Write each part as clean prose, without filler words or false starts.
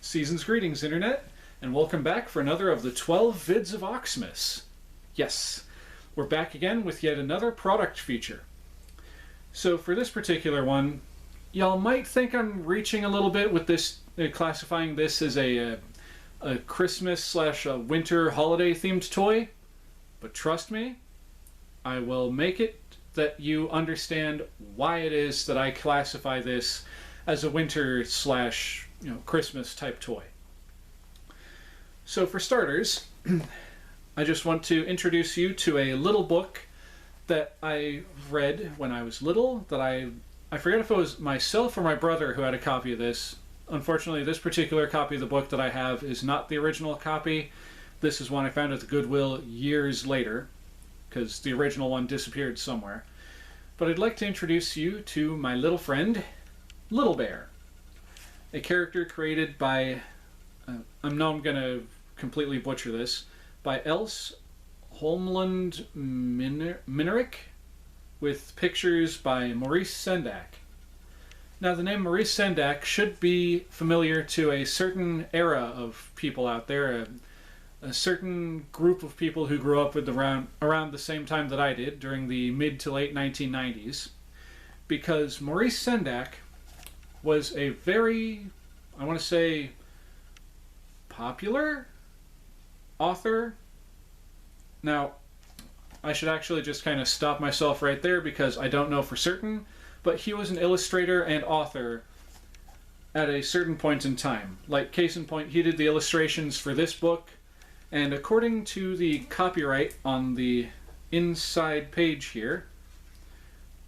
Season's greetings, Internet, and welcome back for another of the 12 vids of Oxmas. Yes, we're back again with yet another product feature. So for this particular one, y'all might think I'm reaching a little bit with this, classifying this as a Christmas slash a winter holiday themed toy, but trust me, I will make it that you understand why it is that I classify this as a winter slash Christmas type toy. So for starters, I just want to introduce you to a little book that I read when I was little, that I forget if it was myself or my brother who had a copy of this. Unfortunately, this particular copy of the book that I have is not the original copy. This is one I found at the Goodwill years later, because the original one disappeared somewhere. But I'd like to introduce you to my little friend, Little Bear. A character created by, I know I'm going to completely butcher this, by Else Holmlund Minerick, with pictures by Maurice Sendak. Now the name Maurice Sendak should be familiar to a certain era of people out there, a certain group of people who grew up with around the same time that I did, during the mid to late 1990s, because Maurice Sendak was a very, I want to say, popular author. Now, I should actually just kind of stop myself right there because I don't know for certain, but he was an illustrator and author at a certain point in time. Like, case in point, he did the illustrations for this book, and according to the copyright on the inside page here,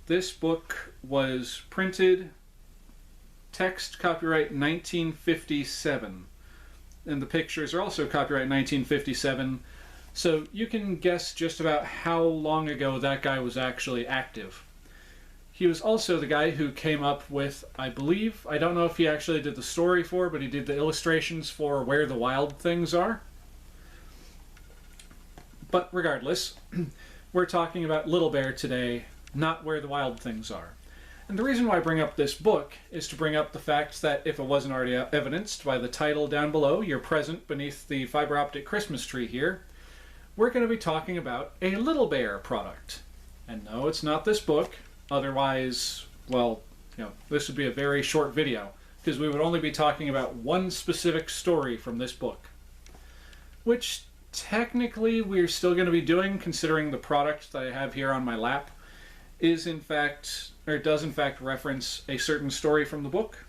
this book was printed, text copyright 1957, and the pictures are also copyright 1957, so you can guess just about how long ago that guy was actually active. He was also the guy who came up with, I believe, I don't know if he actually did the story for, but he did the illustrations for Where the Wild Things Are. But regardless, we're talking about Little Bear today, not Where the Wild Things Are. And the reason why I bring up this book is to bring up the fact that, if it wasn't already evidenced by the title down below, you're present beneath the fiber optic Christmas tree here, we're going to be talking about a Little Bear product. And no, it's not this book. Otherwise, well, this would be a very short video, because we would only be talking about one specific story from this book. Which, technically, we're still going to be doing, considering the product that I have here on my lap is in fact, or does in fact reference a certain story from the book.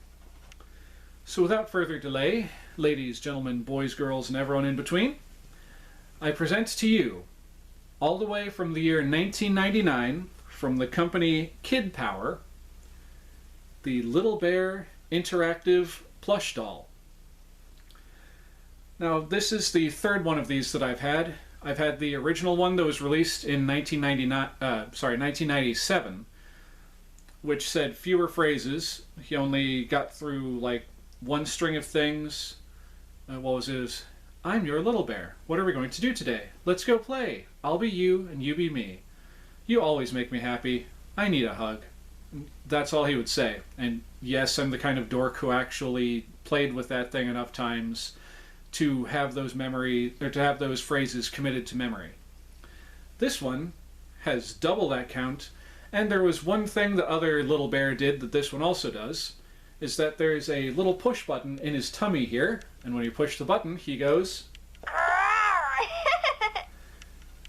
So without further delay, ladies, gentlemen, boys, girls, and everyone in between, I present to you, all the way from the year 1999, from the company Kid Power, the Little Bear Interactive Plush Doll. Now, this is the third one of these that I've had. I've had the original one that was released in 1997, which said fewer phrases. He only got through like one string of things. What was his? I'm your little bear. What are we going to do today? Let's go play. I'll be you and you be me. You always make me happy. I need a hug. That's all he would say. And yes, I'm the kind of dork who actually played with that thing enough times to have those phrases committed to memory. This one has double that count, and there was one thing the other Little Bear did that this one also does, is that there's a little push button in his tummy here, and when you push the button, he goes...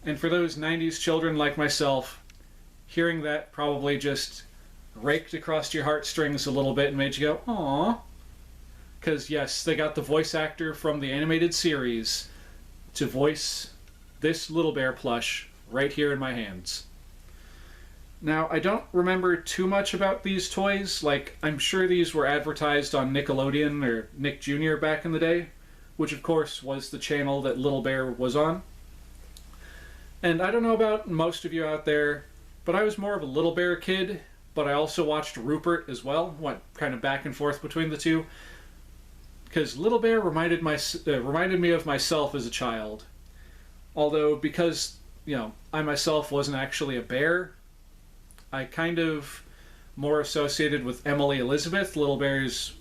And for those 90s children like myself, hearing that probably just raked across your heartstrings a little bit and made you go, aww. Because yes, they got the voice actor from the animated series to voice this Little Bear plush right here in my hands. Now, I don't remember too much about these toys. Like, I'm sure these were advertised on Nickelodeon or Nick Jr. back in the day, which of course was the channel that Little Bear was on. And I don't know about most of you out there, but I was more of a Little Bear kid, but I also watched Rupert as well, went kind of back and forth between the two. Because Little Bear reminded me of myself as a child. Although, because, I myself wasn't actually a bear, I kind of more associated with Emily Elizabeth, Little Bear's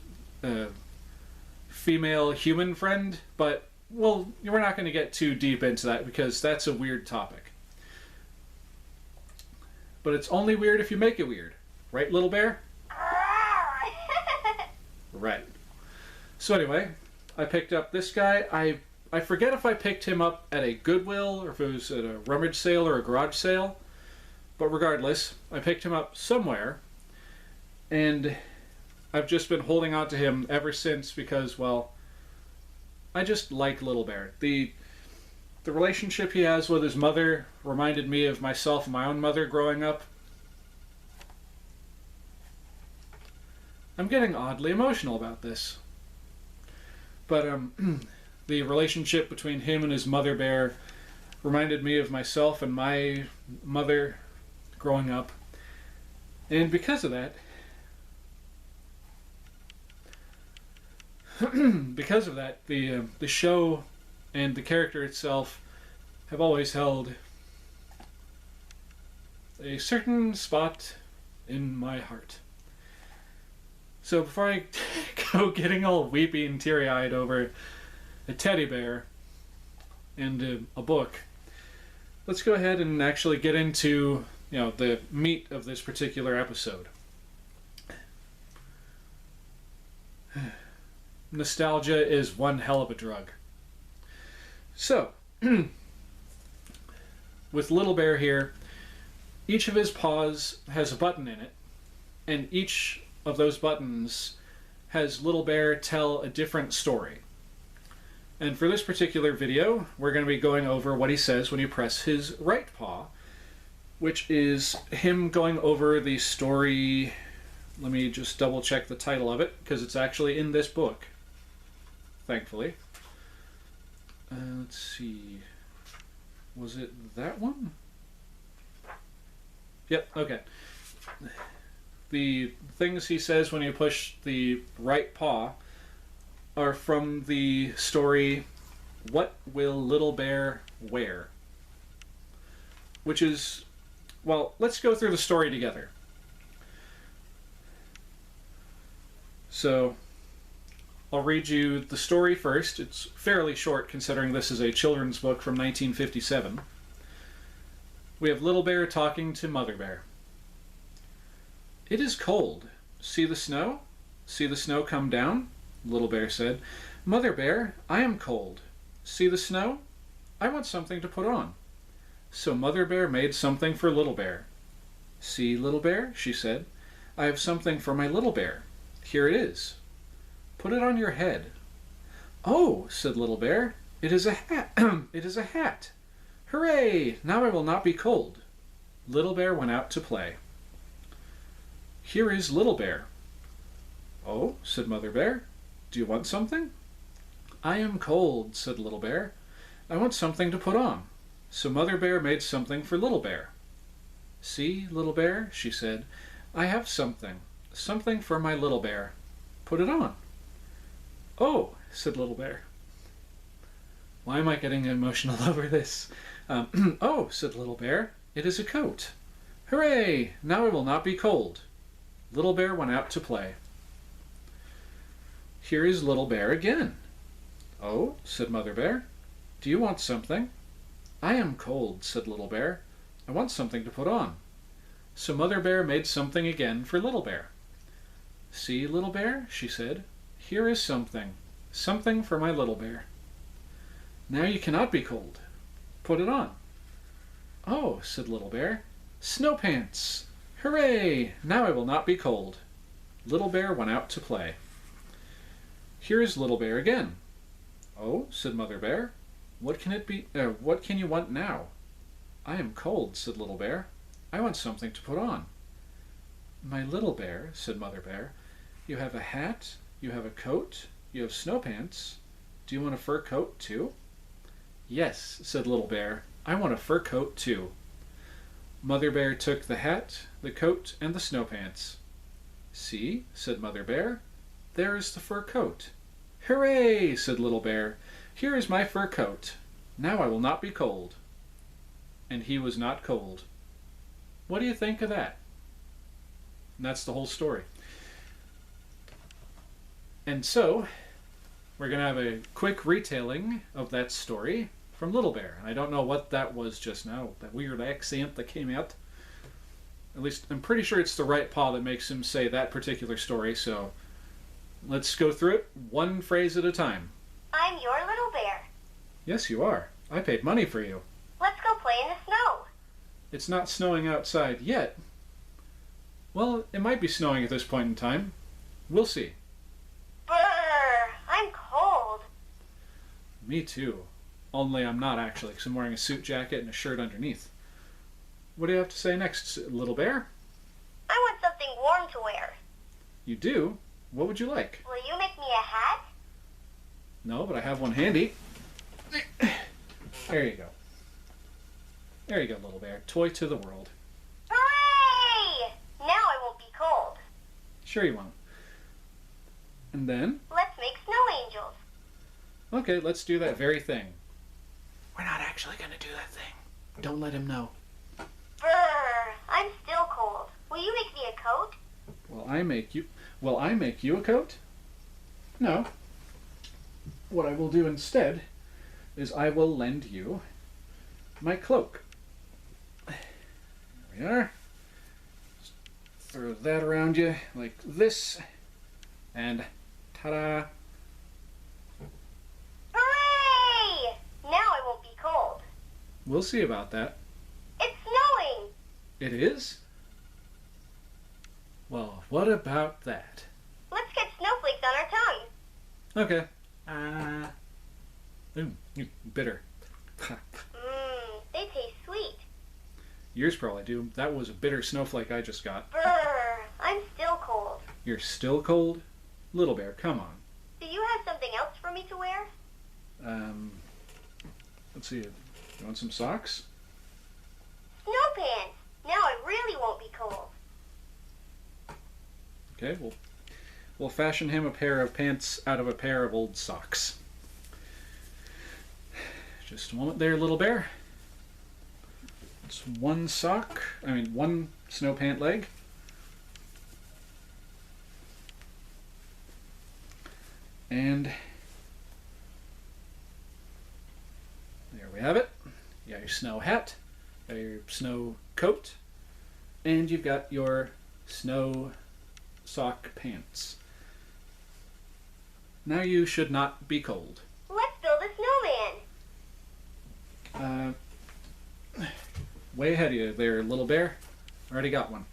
female human friend, but well, we're not going to get too deep into that because that's a weird topic. But it's only weird if you make it weird. Right, little bear? Right. So anyway, I picked up this guy. I forget if I picked him up at a Goodwill or if it was at a rummage sale or a garage sale. But regardless, I picked him up somewhere. And I've just been holding on to him ever since because, well, I just like Little Bear. The relationship he has with his mother reminded me of myself and my own mother growing up. I'm getting oddly emotional about this. But the relationship between him and his mother bear reminded me of myself and my mother growing up. And because of that, the show and the character itself have always held a certain spot in my heart. So before I go getting all weepy and teary-eyed over a teddy bear and a book, let's go ahead and actually get into, the meat of this particular episode. Nostalgia is one hell of a drug. So, with Little Bear here, each of his paws has a button in it, and each of those buttons has Little Bear tell a different story. And for this particular video, we're going to be going over what he says when you press his right paw, which is him going over the story. Let me just double check the title of it, because it's actually in this book, thankfully. Let's see. Was it that one? Yep, okay. The things he says when you push the right paw are from the story, What Will Little Bear Wear? Which is, well, let's go through the story together. So, I'll read you the story first. It's fairly short considering this is a children's book from 1957. We have Little Bear talking to Mother Bear. "It is cold. See the snow? See the snow come down?" Little Bear said. "Mother Bear, I am cold. See the snow? I want something to put on." So Mother Bear made something for Little Bear. "See, Little Bear," she said, "I have something for my little bear. Here it is. Put it on your head." "Oh," said Little Bear, "it is a hat." "It is a hat. Hooray! Now I will not be cold." Little Bear went out to play. "Here is Little Bear." "Oh," said Mother Bear, "do you want something?" "I am cold," said Little Bear. "I want something to put on." So Mother Bear made something for Little Bear. "See, Little Bear," she said, "I have something for my little bear. Put it on." "Oh," said Little Bear. Why am I getting emotional over this? "Oh," said Little Bear, "it is a coat. Hooray! Now I will not be cold." Little Bear went out to play. Here is Little Bear again. "Oh," said Mother Bear, "do you want something?" "I am cold," said Little Bear. "I want something to put on." So Mother Bear made something again for Little Bear. "See, Little Bear," she said, "here is something for my little bear. Now you cannot be cold. Put it on." "Oh," said Little Bear, "snow pants. Hooray! Now I will not be cold." Little Bear went out to play. Here is Little Bear again. "Oh," said Mother Bear, what can you want now?" "I am cold," said Little Bear. "I want something to put on." "My little bear," said Mother Bear, "you have a hat, you have a coat, you have snow pants. Do you want a fur coat too?" "Yes," said Little Bear, "I want a fur coat too." Mother Bear took the hat, the coat, and the snow pants. "See," said Mother Bear, "there is the fur coat." "Hooray!" said Little Bear. "Here is my fur coat. Now I will not be cold." And he was not cold. What do you think of that? And that's the whole story. And so, we're going to have a quick retelling of that story from Little Bear. And I don't know what that was just now, that weird accent that came out. At least, I'm pretty sure it's the right paw that makes him say that particular story, so let's go through it one phrase at a time. I'm your little bear. Yes, you are. I paid money for you. Let's go play in the snow. It's not snowing outside yet. Well, it might be snowing at this point in time. We'll see. Brr, I'm cold. Me too. Only I'm not actually, because I'm wearing a suit jacket and a shirt underneath. What do you have to say next, Little Bear? I want something warm to wear. You do? What would you like? Will you make me a hat? No, but I have one handy. There you go. There you go, Little Bear. Toy to the world. Hooray! Now I won't be cold. Sure you won't. And then? Let's make snow angels. Okay, let's do that very thing. We're not actually going to do that thing. Don't let him know. Brr, I'm still cold. Will you make me a coat? Will I make you a coat? No. What I will do instead is I will lend you my cloak. There we are. Just throw that around you like this. And ta-da! Hooray! Now I won't be cold. We'll see about that. It's snowing! It is? Well, what about that? Let's get snowflakes on our tongue. Okay. Bitter. They taste sweet. Yours probably do. That was a bitter snowflake I just got. Brr, I'm still cold. You're still cold? Little Bear, come on. Do you have something else for me to wear? Let's see. You want some socks? Snow pants. Now I really won't be cold. Okay, we'll fashion him a pair of pants out of a pair of old socks. Just a moment there, Little Bear. It's one snow pant leg. And there we have it. You got your snow hat, got your snow coat, and you've got your snow sock pants. Now you should not be cold. Let's build a snowman. Way ahead of you there, Little Bear. Already got one.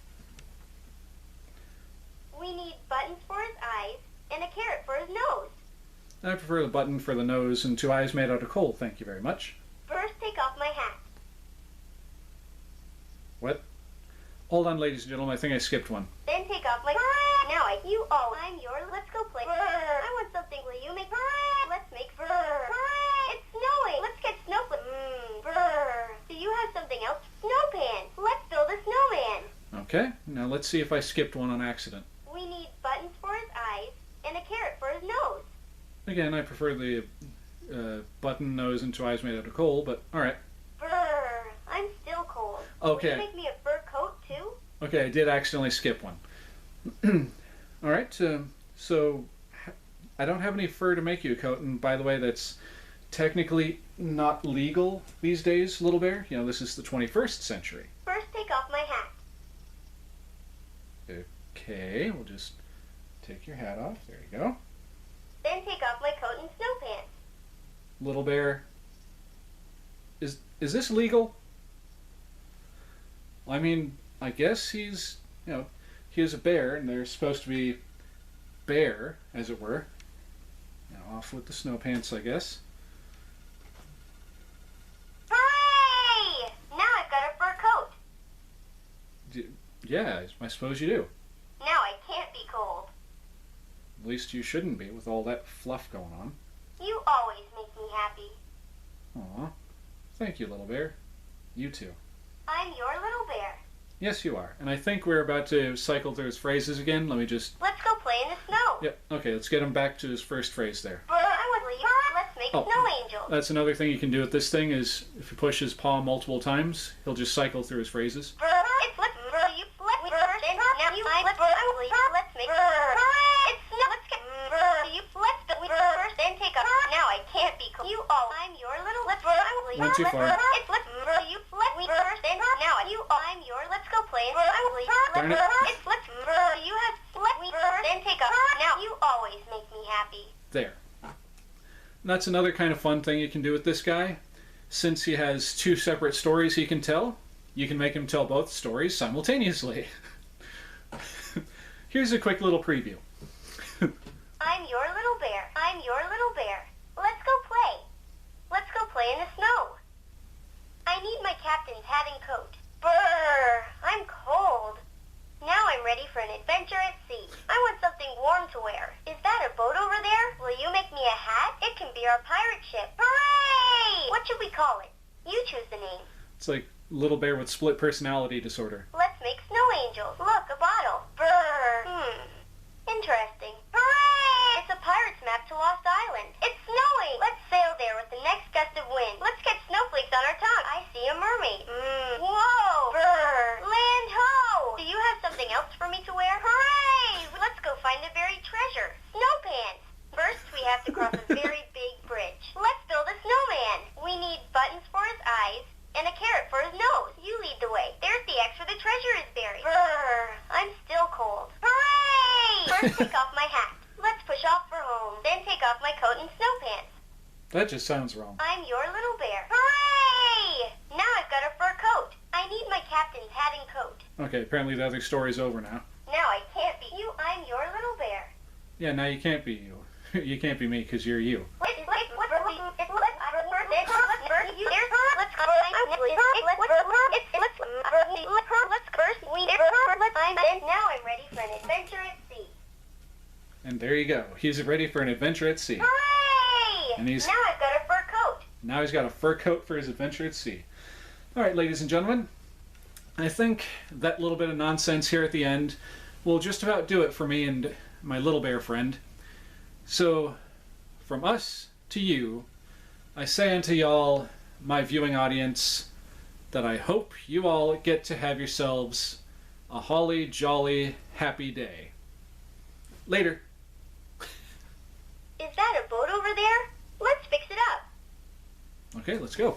We need buttons for his eyes and a carrot for his nose. I prefer the button for the nose and two eyes made out of coal, thank you very much. First, take off my hat. What? Hold on, ladies and gentlemen, I think I skipped one. Then take off my... Now I'm your... Let's go play. I want something. Will you make... Let's make... It's snowing. Let's get snowflakes. Do you have something else? Snow pants. Let's build a snowman. Okay, now let's see if I skipped one on accident. We need buttons for his eyes and a carrot for his nose. Again, I prefer the button, nose, and two eyes made out of coal, but alright. I'm still cold. Okay. Will you make me a fur coat too? Okay, I did accidentally skip one. Alright, so I don't have any fur to make you a coat, and by the way, that's technically not legal these days, Little Bear. You know, this is the 21st century. First, take off my hat. Okay, we'll just take your hat off. There you go. Then take off my coat and snow pants. Little Bear, is this legal? I mean, I guess he's a bear, and they're supposed to be bare, as it were. Now, off with the snow pants, I guess. Hooray! Now I've got a fur coat. Yeah, I suppose you do. Now I can't be cold. At least you shouldn't be with all that fluff going on. You always make me happy. Aw. Thank you, Little Bear. You too. I'm your little bear. Yes, you are. And I think we're about to cycle through his phrases again. Let me just... Let's go play in the snow. Yep. Okay, let's get him back to his first phrase there. Let's make snow angels. That's another thing you can do with this thing is if you push his paw multiple times, he'll just cycle through his phrases. Let's make... It's snow. Let's get... Then take You all, I'm your little. Let's go. Went too far. It's let's you let me first and now you all, I'm your. Let's go play. Darn it. It's let's you have let me first and take up. Now you always make me happy. There. That's another kind of fun thing you can do with this guy. Since he has two separate stories he can tell, you can make him tell both stories simultaneously. Here's a quick little preview. I'm your little bear. I'm your little bear. Let's go play. Let's go play in the snow. I need my captain's hat and coat. Brr, I'm cold. Now I'm ready for an adventure at sea. I want something warm to wear. Is that a boat over there? Will you make me a hat? It can be our pirate ship. Hooray! What should we call it? You choose the name. It's like Little Bear with split personality disorder. Let's make snow angels. Look, a bottle. Brr. Interesting. Hooray! It's a pirate's map to Lost Island. It's snowing. Let's sail there with the next gust of wind. Let's get snowflakes on our tongue. I see a mermaid. Whoa! Brr. Land ho! Do you have something else for me to wear? Hooray! Let's go find the buried treasure. Snow pants. First, we have to cross a very big bridge. Let's build a snowman. We need buttons for his eyes and a carrot for his nose. You lead the way. There's the X where the treasure is buried. Brr. I'm still cold. Hooray! First, take off my hat. Let's push off for home. Then take off my coat and snow pants. That just sounds wrong. I'm your little bear. Hooray! Now I've got a fur coat. I need my captain's hat and coat. Okay, apparently the other story's over now. Now I can't be you. I'm your little bear. Yeah, now you can't be you. You can't be me because you're you. Now I'm ready for an adventure at sea. And there you go. He's ready for an adventure at sea. Hooray! And he's now I've got a fur coat. Now he's got a fur coat for his adventure at sea. All right, ladies and gentlemen, I think that little bit of nonsense here at the end will just about do it for me and my little bear friend. So, from us to you, I say unto y'all, my viewing audience, that I hope you all get to have yourselves a holly jolly happy day. Later. Is that a boat over there? Let's fix it up. Okay, let's go.